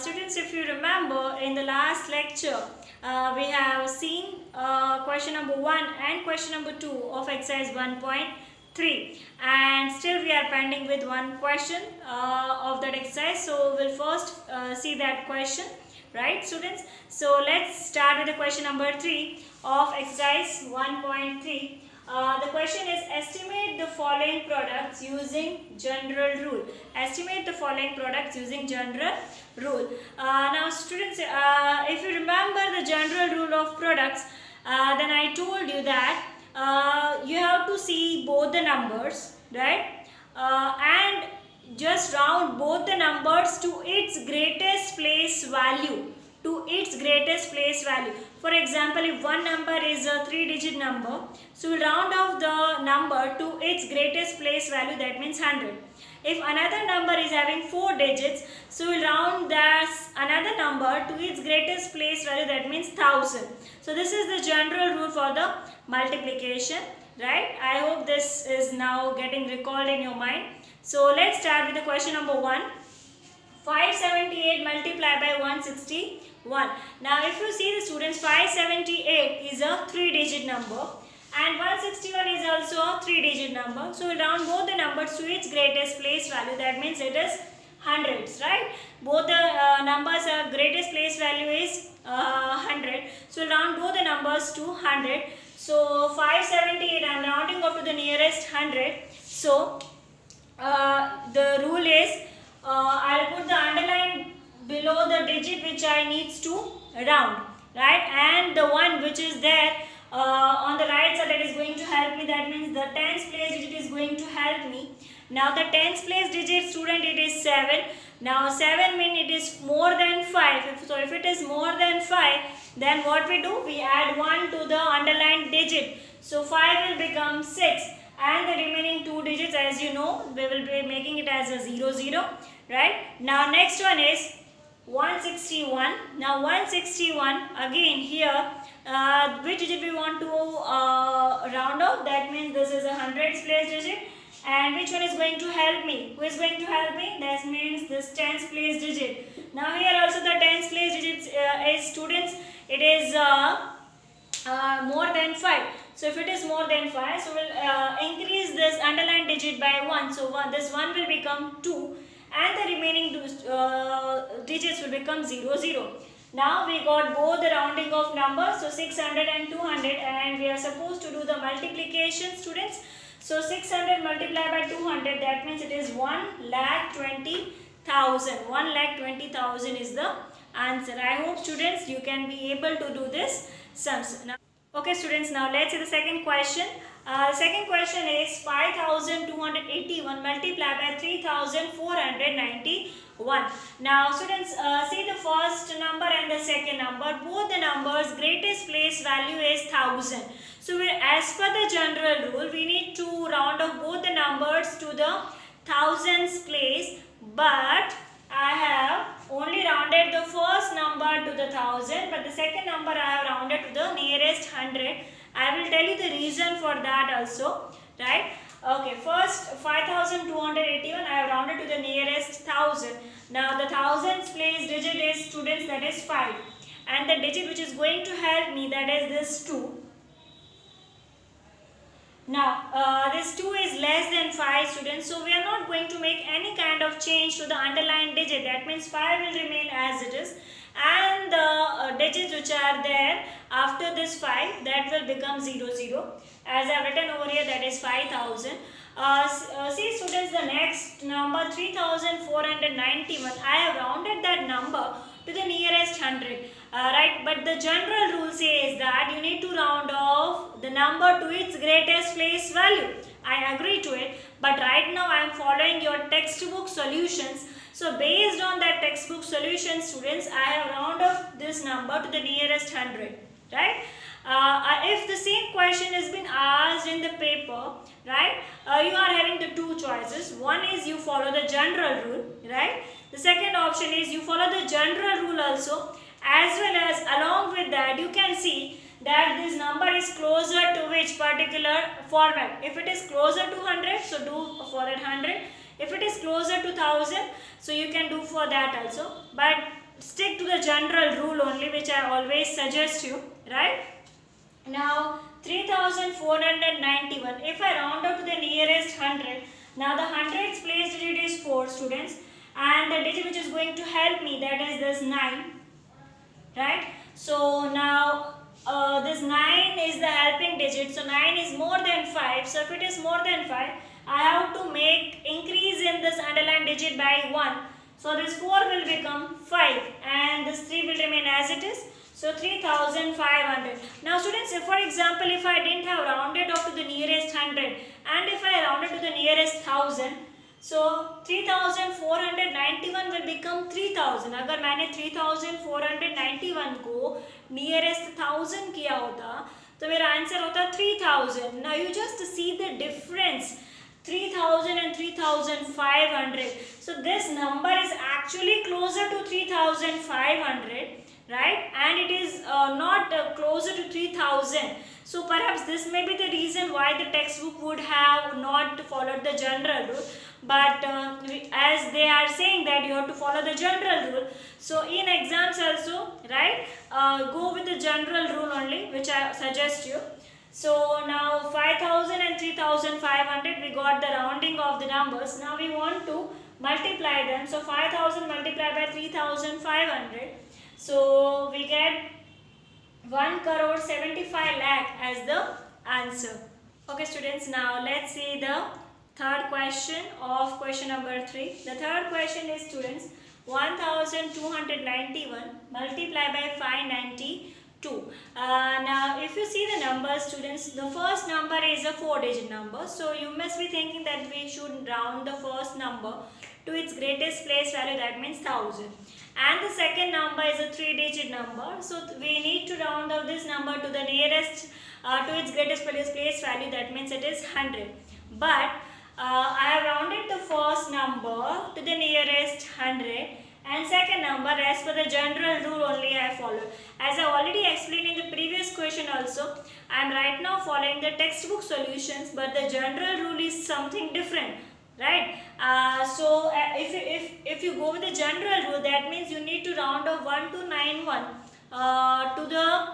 Students, if you remember in the last lecture, we have seen question number 1 and question number 2 of exercise 1.3, and still we are pending with one question of that exercise. So we'll first see that question, right, students? So let's start with the question number 3 of exercise 1.3. The question is, estimate the following products using general rule. Estimate the following products using general rule. Now students, if you remember the general rule of products, then I told you that you have to see both the numbers, right? And just round both the numbers to its greatest place value. To its greatest place value. For example, if one number is a 3-digit number, so we'll round off the number to its greatest place value, that means 100. If another number is having 4 digits, so we'll round that another number to its greatest place value, that means 1000. So this is the general rule for the multiplication, right? I hope this is now getting recalled in your mind. So let's start with the question number 1. 578 multiplied by 161. Now if you see the students, 578 is a 3-digit number and 161 is also a 3-digit number. So we'll round both the numbers to its greatest place value, that means it is hundreds, right? Both the numbers greatest place value is 100. So we'll round both the numbers to 100. So 578, I am rounding off to the nearest 100. So the rule is, I'll put the underline below the digit which I needs to round, right? And the one which is there on the right side, that is going to help me. That means the tens place digit is going to help me. Now the tens place digit, student, it is 7. Now 7 means it is more than 5. So if it is more than 5, then what we do? We add 1 to the underlined digit. So 5 will become 6. And the remaining 2 digits, as you know, we will be making it as a 0, 0, right? Now next one is 161. Now 161, again here, which digit we want to round off? That means this is a hundreds place digit. And which one is going to help me? Who is going to help me? That means this tens place digit. Now here also the tens place digit is, students, it is more than 5. So if it is more than 5, so we'll increase this underlined digit by 1. So this 1 will become 2 and the remaining digits will become 0, 0. Now we got both the rounding of numbers, so 600 and 200, and we are supposed to do the multiplication, students. So 600 multiplied by 200, that means it is 1,20,000. 1,20,000 is the answer. I hope, students, you can be able to do this sums. Now, okay, students, now let's see the second question. The second question is 5,281 multiplied by 3,491. Now, students, see the first number and the second number. Both the numbers greatest place value is 1000. So, as per the general rule, we need to round off both the numbers to the thousands place. But I have only rounded the first number to the 1000, but the second number I have rounded to the nearest 100. I will tell you the reason for that also, right? Okay, first 5,281 I have rounded to the nearest 1000. Now the thousands place digit is, students, that is 5, and the digit which is going to help me, that is this 2. Now this 2 is less than 5, students, so we are not going to make any kind of change to the underlying digit. That means 5 will remain as it is, and the digits which are there after this 5, that will become 0, 0. As I have written over here, that is 5,000. See, students, the next number 3,491, I have rounded that number to the nearest 100, right? But the general rule says that you need to round off the number to its greatest place value. I agree to it, but right now I am following your textbook solutions. So based on that textbook solution, students, I have round off this number to the nearest 100, right? If the same question has been asked in the paper, right, you are having the two choices. One is you follow the general rule, right? The second option is you follow the general rule also, as well as along with that you can see that this number is closer to which particular format. If it is closer to 100, so do for that 100. If it is closer to 1000, so you can do for that also, but stick to the general rule only, which I always suggest you, right? Now 3491, if I round up to the nearest 100, now the hundreds place digit is 4, students, and the digit which is going to help me, that is this 9, right? So now this 9 is the helping digit, so 9 is more than 5, so if it is more than 5, I have to make increase in this underlined digit by 1, so this 4 will become 5 and this 3 will remain as it is. So 3500. Now students, if for example, if I didn't have rounded up to the nearest 100 and if I rounded to the nearest 1000, so 3491 will become 3000. अगर मैंने 3491 को nearest 1000 किया होता तो मेरा answer होता 3000. Now you just see the difference. 3000 and 3500. So this number is actually closer to 3500. Right, and it is not closer to 3000, so perhaps this may be the reason why the textbook would have not followed the general rule, but as they are saying that you have to follow the general rule, so in exams also, right, go with the general rule only, which I suggest you. So now 5000 and 3500, we got the rounding of the numbers. Now we want to multiply them, so 5000 multiplied by 3500, so we get 1,75 lakh as the answer. Okay students, now let's see the third question of question number 3. The third question is, students, 1291 multiplied by 592. Now if you see the numbers, students, the first number is a 4-digit number, so you must be thinking that we should round the first number to its greatest place value, that means 1000. And the second number is a 3-digit number, so we need to round out this number to the nearest to its greatest place value, that means it is 100. But I have rounded the first number to the nearest 100 and second number as per the general rule only I follow. As I already explained in the previous question also, I am right now following the textbook solutions, but the general rule is something different. Right, so if you go with the general rule, that means you need to round off 1291 to the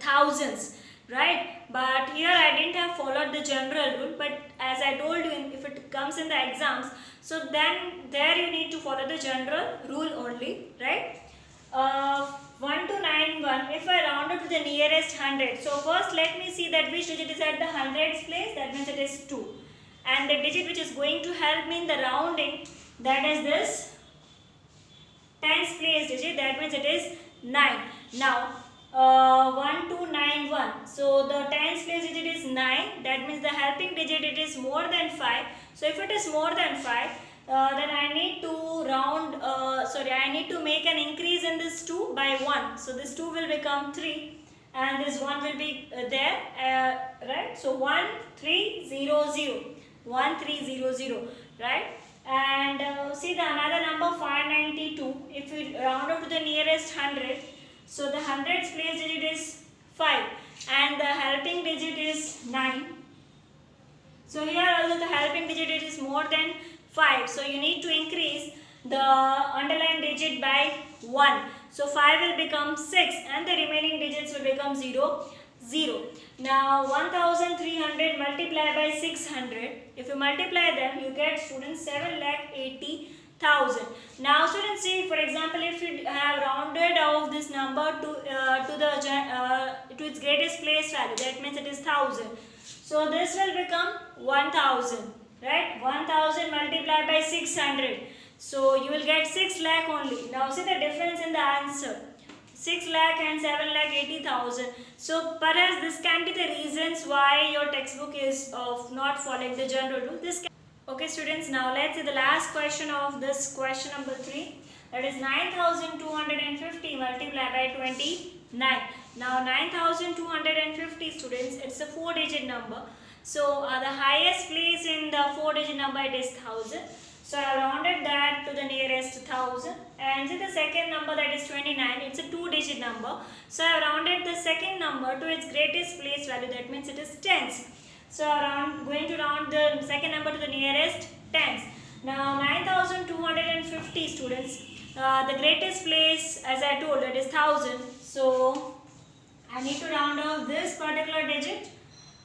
thousands, right? But here I didn't have followed the general rule, but as I told you, if it comes in the exams, so then there you need to follow the general rule only, right? 1291, if I round up to the nearest 100, so first let me see that which digit is at the hundreds place, that means it is 2. And the digit which is going to help me in the rounding, that is this tens place digit, that means it is 9. Now 1291, so the tens place digit is 9, that means the helping digit it is more than 5. So if it is more than 5, then I need to round, I need to make an increase in this 2 by 1. So this 2 will become 3 and this 1 will be there, right? So 1300. 1300, right? And see the another number 592, if we round up to the nearest 100, so the hundreds place digit is 5 and the helping digit is 9. So here also the helping digit it is more than 5, so you need to increase the underlined digit by 1. So 5 will become 6 and the remaining digits will become 0. Now 1300 multiplied by 600. If you multiply them, you get, students, 7,80,000. Now students, see, for example, if you have rounded off this number to its greatest place value, that means it is 1000. So this will become 1000, right? 1000 multiplied by 600. So you will get 6 lakh only. Now see the difference in the answer. 6 lakh and 7,80,000. So perhaps this can be the reasons why your textbook is not following the general rule. Okay students, now let's see the last question of this question number 3. That is 9,250 multiplied by 29. Now 9,250, students, it's a 4-digit number. So the highest place in the 4-digit number it is 1000. So I rounded that to the nearest 1000. And see the second number, that is 29. It's a 2-digit number. So I rounded the second number to its greatest place value. That means it is tens. So I am going to round the second number to the nearest tens. Now 9250 students. The greatest place, as I told, it is 1000. So I need to round off this particular digit,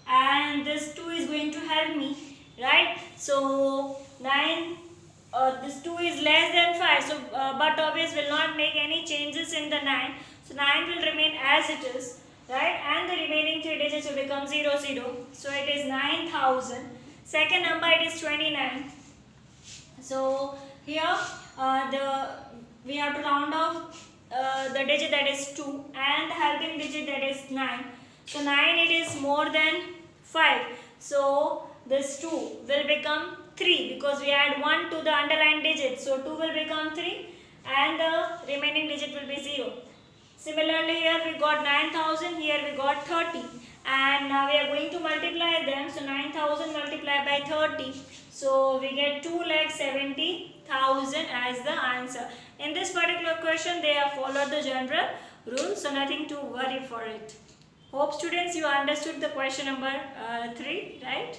and this 2 is going to help me, right? So 9, this 2 is less than 5, so but always will not make any changes in the 9. So 9 will remain as it is, right? And the remaining 3 digits will become 0, 0. So it is 9000. Second number, it is 29. So here we have to round off the digit, that is 2, and the helping digit, that is 9. So 9, it is more than 5. So this 2 will become 3 because we add 1 to the underlying digit. So 2 will become 3 and the remaining digit will be 0. Similarly, here we got 9000, here we got 30, and now we are going to multiply them. So 9000 multiplied by 30, so we get 2,70,000 as the answer. In this particular question, they have followed the general rule, so nothing to worry for it. Hope students you understood the question number 3, right?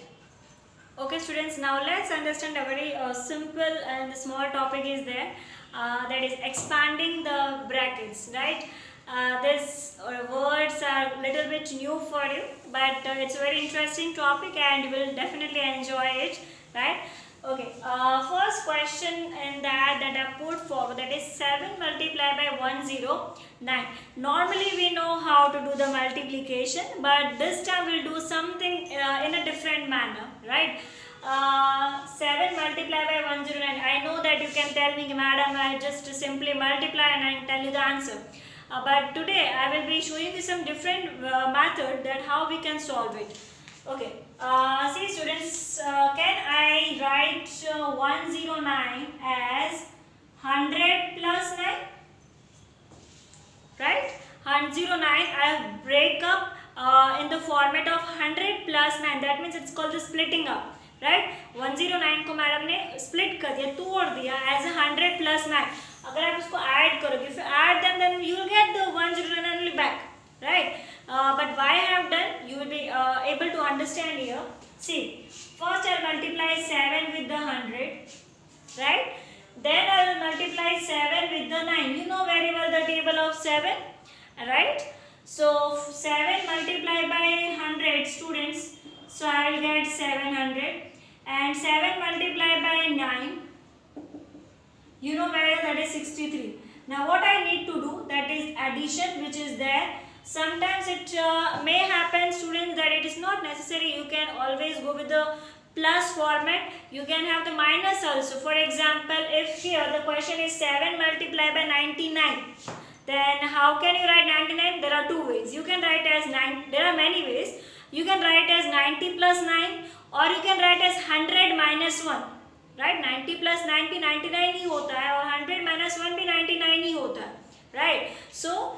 Okay students, now let's understand a very simple and small topic is there, that is expanding the brackets, right? These words are a little bit new for you, but it's a very interesting topic and you will definitely enjoy it, right? Okay, first question in that I put forward, that is 7 multiplied by 109. Normally we know how to do the multiplication, but this time we'll do something in a different manner, right? 7 multiplied by 109. I know that you can tell me, madam, I just simply multiply and I tell you the answer. But today I will be showing you some different method that how we can solve it. Okay, see students, can I write 109 as 100 plus 9? Right? 109 I break up in the format of 100 plus 9. That means it's called the splitting up. Right? 109 को madam ने split कर दिया, तोड़ दिया as a 100 plus 9. अगर आप इसको add करोगे, if you add them, then you will get the 109 only back, right? But why I have done, you will be able to understand here. See, first I will multiply 7 with the 100, right? Then I will multiply 7 with the 9. You know very well the table of 7, right? So 7 multiplied by 100 students, so I will get 700, and 7 multiplied by 9, you know very well that is 63. Now what I need to do, that is addition, which is there. Sometimes it may happen students that it is not necessary, you can always go with the plus format, you can have the minus also. For example, if here the question is 7 multiplied by 99, then how can you write 99? There are two ways. You can write as 9, there are many ways. You can write as 90 plus 9, or you can write as 100 minus 1. Right? 90 plus 90 99 ही होता है, और 100 minus 1 भी 99 ही होता है. Right? So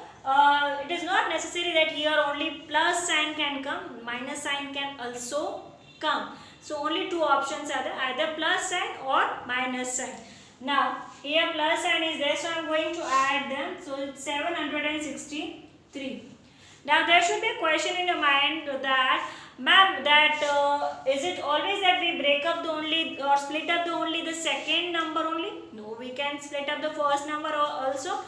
it is not necessary that here only plus sign can come, minus sign can also come. So only two options are there, either plus sign or minus sign. Now here plus sign is there, so I am going to add them. So it's 763. Now there should be a question in your mind that, ma'am, that is it always that we break up the only or split up the second number only? No, we can split up the first number also.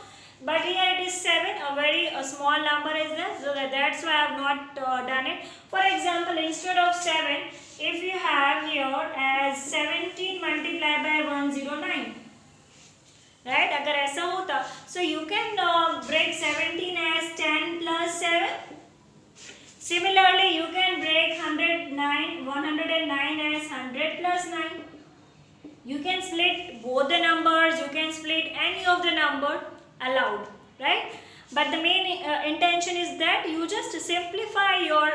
But here it is 7, a very small number is there, so that's why I have not done it. For example, instead of 7, if you have here as 17 multiplied by 109. Right? अगर ऐसा होता, so you can break 17 as 10 plus 7. Similarly, you can break 109 as 100 plus 9. You can split both the numbers, you can split any of the number allowed, right? But the main intention is that you just simplify your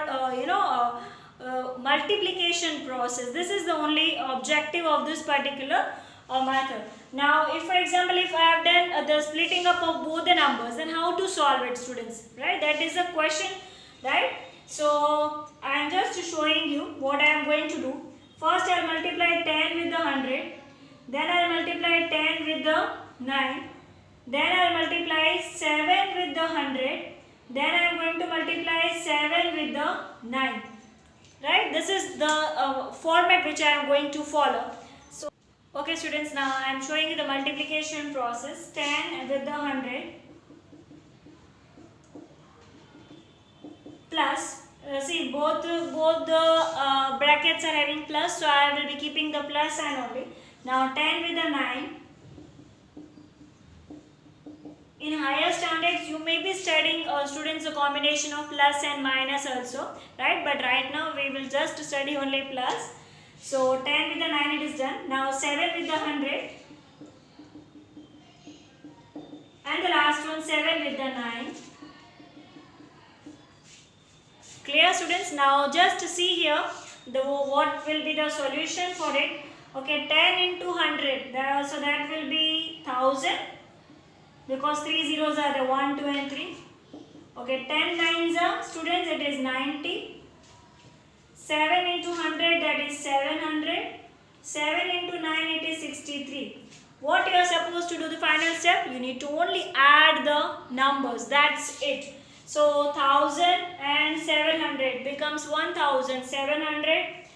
multiplication process. This is the only objective of this particular method. Now if for example if I have done the splitting up of both the numbers, then how to solve it, students, right? That is a question, right? So I am just showing you what I am going to do. First I will multiply 10 with the 100, then I will multiply 10 with the 9, then I will multiply 7 with the 100, then I am going to multiply 7 with the 9, right? This is the format which I am going to follow. Okay students, now I am showing you the multiplication process. 10 with the 100 plus, see both the brackets are having plus, so I will be keeping the plus sign only. Now 10 with the 9. In higher standards, you may be studying students a combination of plus and minus also, right? But right now we will just study only plus. So 10 with the 9 it is done. Now 7 with the 100. And the last one 7 with the 9. Clear students? Now just see here what will be the solution for it. Okay, 10 into 100. So that will be 1000. Because 3 zeros are the 1, 2 and 3. Okay, 10 nines are, students, it is 90. 7 into 100, that is 700. 7 into 9, it is 63. What you are supposed to do the final step? You need to only add the numbers. That's it. So 1000 and 700 becomes 1700.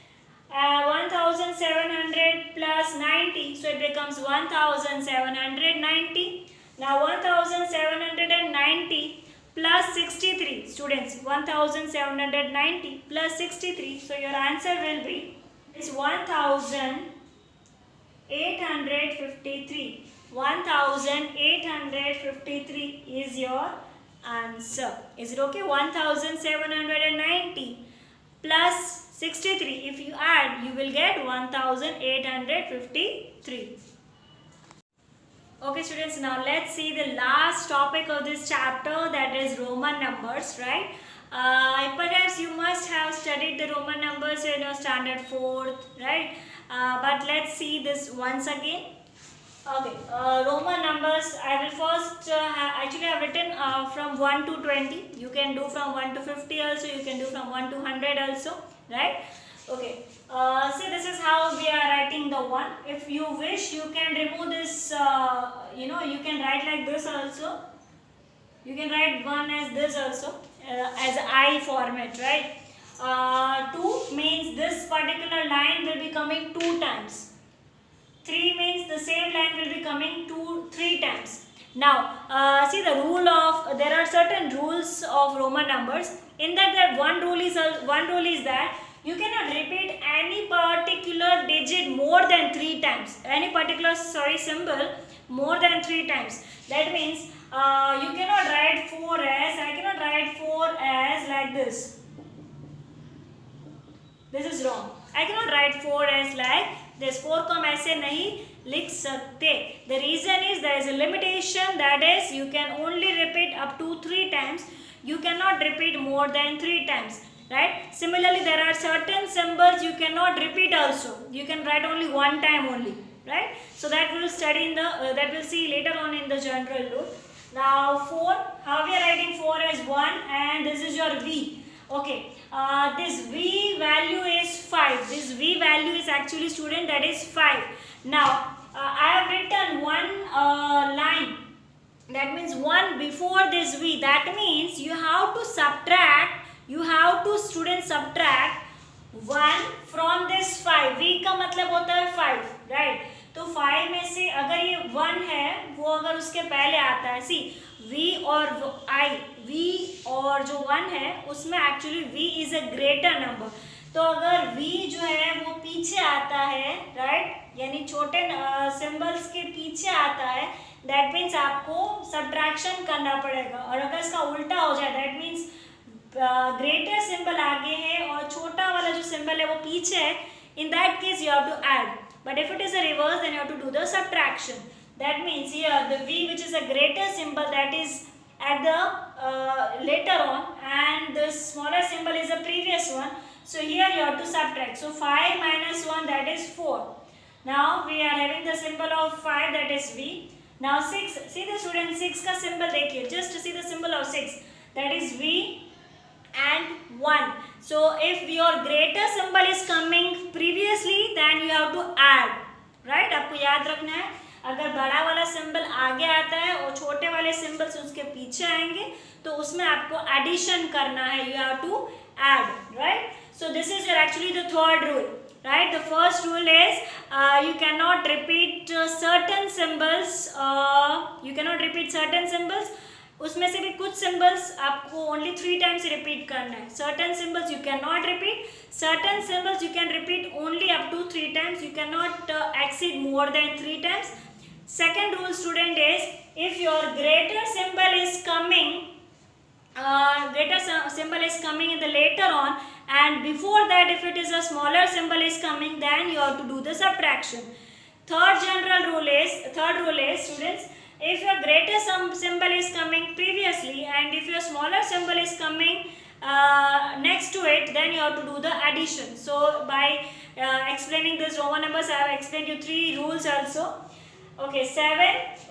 1700 plus 90, so it becomes 1790. Now 1790 plus 63, students, 1790 plus 63, so your answer will be is 1853. 1853 is your answer. Is it okay? 1790 plus 63, if you add, you will get 1853. Okay students, now let's see the last topic of this chapter, that is Roman numbers, right? Perhaps you must have studied the Roman numbers in your standard 4th, right? But let's see this once again. Okay, Roman numbers, I will first actually I have written from 1 to 20. You can do from 1 to 50 also, you can do from 1 to 100 also, right? Okay, see this is how we are writing the 1. If you wish, you can remove this, you can write like this also. You can write 1 as this also, as I format, right? 2 means this particular line will be coming 2 times. 3 means the same line will be coming 3 times. Now, see the rule of, there are certain rules of Roman numbers. In that, one rule is that you cannot repeat any particular digit more than 3 times. Any particular symbol more than 3 times. That means you cannot write 4 as, I cannot write 4 as like this. This is wrong. I cannot write 4 as like this. 4 को हम ऐसे नहीं लिख सकते. The reason is there is a limitation, that is you can only repeat up to 3 times. You cannot repeat more than 3 times. Right? Similarly, there are certain symbols you cannot repeat also. You can write only 1 time only. Right? So that we will study in the, that we'll see later on in the general rule. Now 4, how we are writing 4 as 1, and this is your V. Okay, this V value is 5. This V value is actually, student, that is 5. Now, I have written one line. That means 1 before this V. That means you have to subtract. You have to, student, subtract 1 from this 5. V का मतलब होता है 5, right? तो 5 में से अगर ये 1 है, वो अगर उसके पहले आता है, सी V और I, V और जो 1 है उसमें actually V is a greater number. तो अगर V जो है वो पीछे आता है, राइट, यानी छोटे सिंबल्स के पीछे आता है, दैट मीन्स आपको सब्ट्रैक्शन करना पड़ेगा. और अगर इसका उल्टा हो जाए, दैट मीन्स ग्रेटर सिंबल आगे है और छोटा वाला जो सिंबल है वो पीछे है, in that case you have to add. But if it is a reverse, then you have to do the subtraction. That means here the V, which is a greater symbol, that is at the later on, and the smaller symbol is the previous one. So here you have to subtract. So 5 minus 1, that is 4. Now we are having the symbol of 5, that is V. Now 6, see the student, 6 का symbol देखिए, just see the symbol of 6, that is V and 1. So if your greater symbol is coming previously, then you have to add, right? आपको याद रखना है, अगर बड़ा वाला symbol आगे आता है और छोटे वाले सिंबल्स उसके पीछे आएंगे, तो उसमें आपको एडिशन करना है. You have to add, right? So this is your actually the third rule, right? The first rule is you cannot repeat certain symbols. You cannot repeat certain symbols. उसमें से भी कुछ symbols आपको only 3 times repeat करना है. Certain symbols you cannot repeat. Certain symbols you can repeat only up to 3 times. You cannot exceed more than 3 times. Second rule, student, is if your greater symbol is coming, in the later on, and before that if it is a smaller symbol is coming, then you have to do the subtraction. Third rule is, students, if your greater symbol is coming previously and if your smaller symbol is coming next to it, then you have to do the addition. So by explaining this Roman numbers, I have explained you 3 rules also. Okay, 7,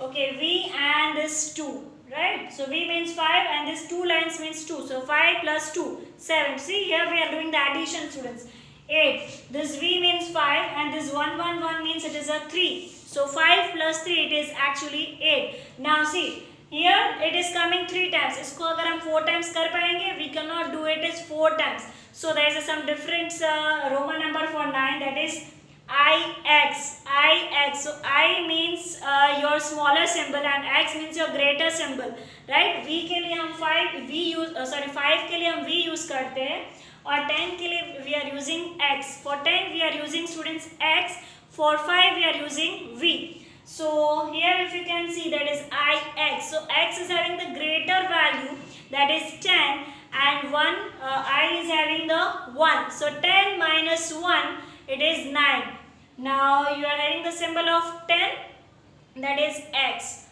okay, V and this 2, right? So V means 5 and this 2 lines means 2. So 5 plus 2, 7. See, here we are doing the addition, students. 8. This V means 5 and this 1, 1, 1 means it is a 3. So 5 plus 3, it is actually 8. Now see, here it is coming 3 times. इसको अगर हम 4 times कर पाएंगे, we cannot do it as 4 times. So there is some different Roman number for 9, that is IX. So I means your smaller symbol and X means your greater symbol, right? V के लिए हम 5 के लिए हम V use करते हैं और 10 के लिए we are using X. For 10 we are using, students, X. For 5 we are using V. So here if you can see, that is IX. So X is having the greater value, that is 10, and I is having the 1. So 10 minus 1, it is 9. Now you are having the symbol of 10, that is X.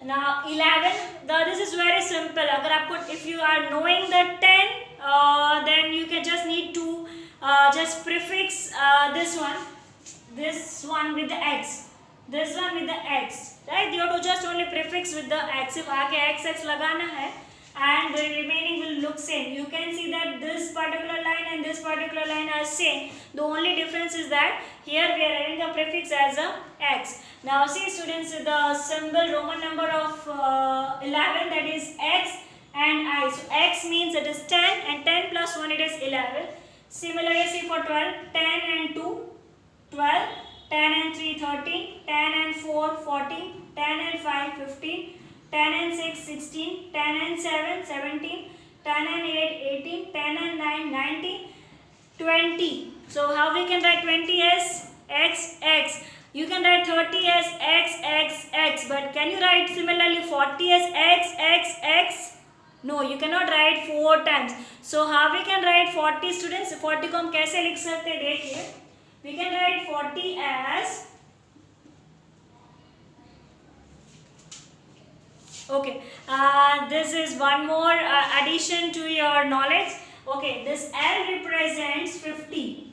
Now 11, this is very simple. If you are knowing the 10, then you can just need to just prefix this one with the X. This one with the X, right? You have to just only prefix with the X. If आगे XX लगाना है, and the remaining will look same. You can see that this particular line and this particular line are same. The only difference is that here we are having a prefix as a X. Now see, students, the symbol Roman number of 11, that is X and I. So X means it is 10 and 10 plus 1, it is 11. Similarly, see for 12, 10 and 2, 12. 10 and 3, 13, 10 and 4, 14, 10 and 5, 15, 10 and 6, 16, 10 and 7, 17, 10 and 8, 18, 10 and 9, 19, 20. So how we can write 20 as X, X? You can write 30 as X, X, X. But can you write similarly 40 as X, X, X? No, you cannot write 4 times. So how we can write 40, students? 40 को हम कैसे लिख सकते हैं, देखिए. We can write 40 as, okay, this is one more addition to your knowledge. Okay, this L represents 50.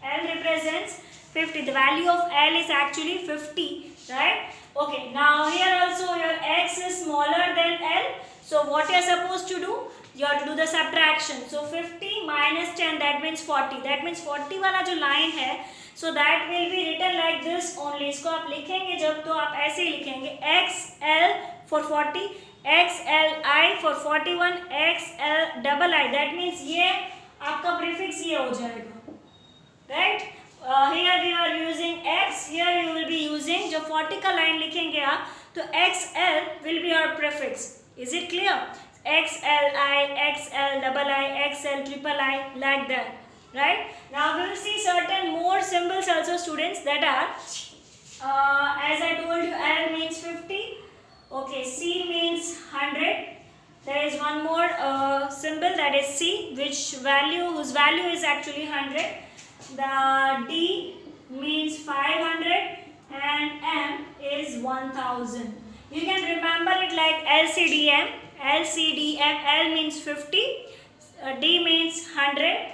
L represents 50. The value of L is actually 50, right? Okay, now here also your X is smaller than L. So what you are supposed to do? You have to do the subtraction. So 50 minus 10, that means 40. That means 40 वाला जो line है, so that will be written like this only. इसको आप लिखेंगे जब, तो आप ऐसे ही लिखेंगे XL for 40, XLI for 41, XL that means ये आपका prefix ये हो जाएगा, right? Here we are using X, here you will be using, जब 40 का line लिखेंगे आप, तो XL will be your prefix. Is it clear? XLI, XLII, XLIII, like that, right? Now we will see certain more symbols also, students, that are, as I told you, L means 50, okay, C means 100. There is one more symbol, that is C, whose value is actually 100. The D means 500 and M is 1000. You can remember it like LCDM. L means 50, D means 100,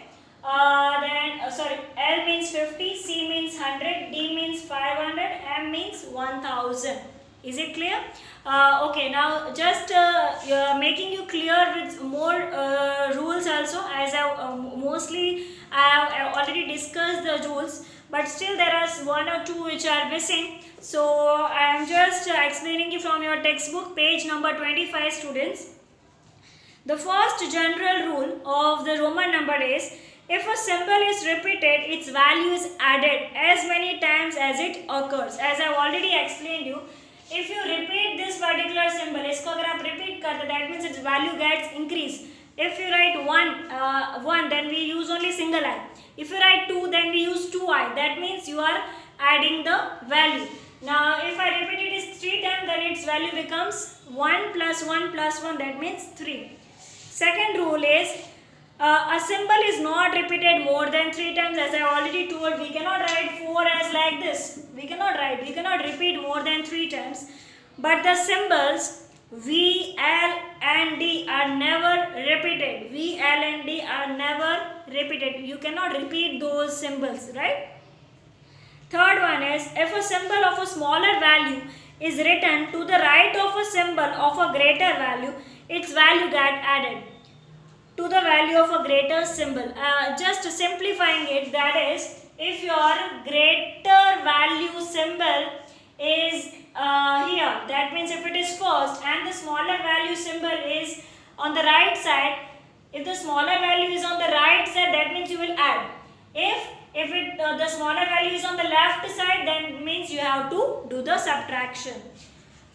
L means 50, C means 100, D means 500, M means 1000. Is it clear? Okay, now just making you clear with more rules also, as I have already discussed the rules, but still there are 1 or 2 which are missing. So I am just explaining you from your textbook, page number 25, students. The first general rule of the Roman number is, If a symbol is repeated, its value is added as many times as it occurs. As I have already explained you, if you repeat this particular symbol, इसको अगर आप repeat करते, that means its value gets increased. If you write one, then we use only single I. If you write 2, then we use 2I. That means you are adding the value. Now, if I repeat it 3 times, then its value becomes 1 plus 1 plus 1. That means 3. Second rule is a symbol is not repeated more than 3 times. As I already told, we cannot write 4 as like this. We cannot repeat more than 3 times. But the symbols V, L and D are never repeated. V, L and D are never repeated. You cannot repeat those symbols, right? Third one is, if a symbol of a smaller value is written to the right of a symbol of a greater value, its value get added to the value of a greater symbol. Just simplifying it, that is, if your greater value symbol is here, that means if it is first and the smaller value symbol is on the right side, if the smaller value is on the right side, that means you will add. If the smaller value is on the left side, then means you have to do the subtraction.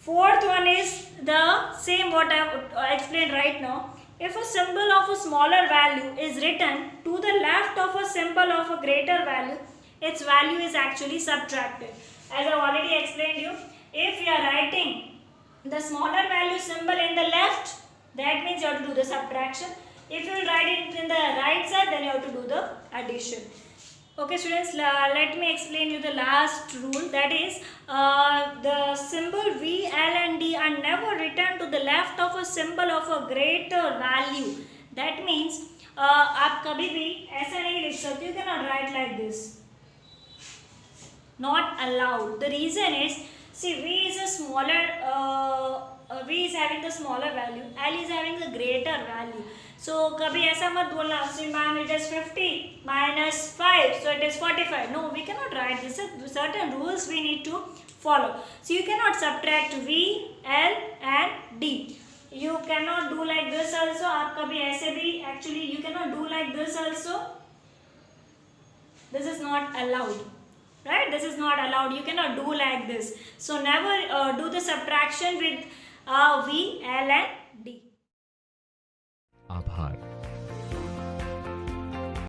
Fourth one is the same what I have explained right now. If a symbol of a smaller value is written to the left of a symbol of a greater value, its value is actually subtracted. As I have already explained you, if you are writing the smaller value symbol in the left, that means you have to do the subtraction. If you write it in the right side, then you have to do the addition. Okay students, let me explain you the last rule, that is the symbol V, L and D are never written to the left of a symbol of a greater value. That means आप कभी भी ऐसा नहीं लिख सकते, you cannot write like this. Not allowed. The reason is, see, V is a smaller, V is having the smaller value, L is having the greater value. So, कभी ऐसा मत बोलना, so ma'am it is 50 minus 5, so it is 45. No, we cannot write this. Certain rules we need to follow. So, you cannot subtract V, L and D. You cannot do like this also. आप कभी ऐसे भी, actually you cannot do like this also. This is not allowed. Right? This is not allowed. You cannot do like this. So, never do the subtraction with V, L and D.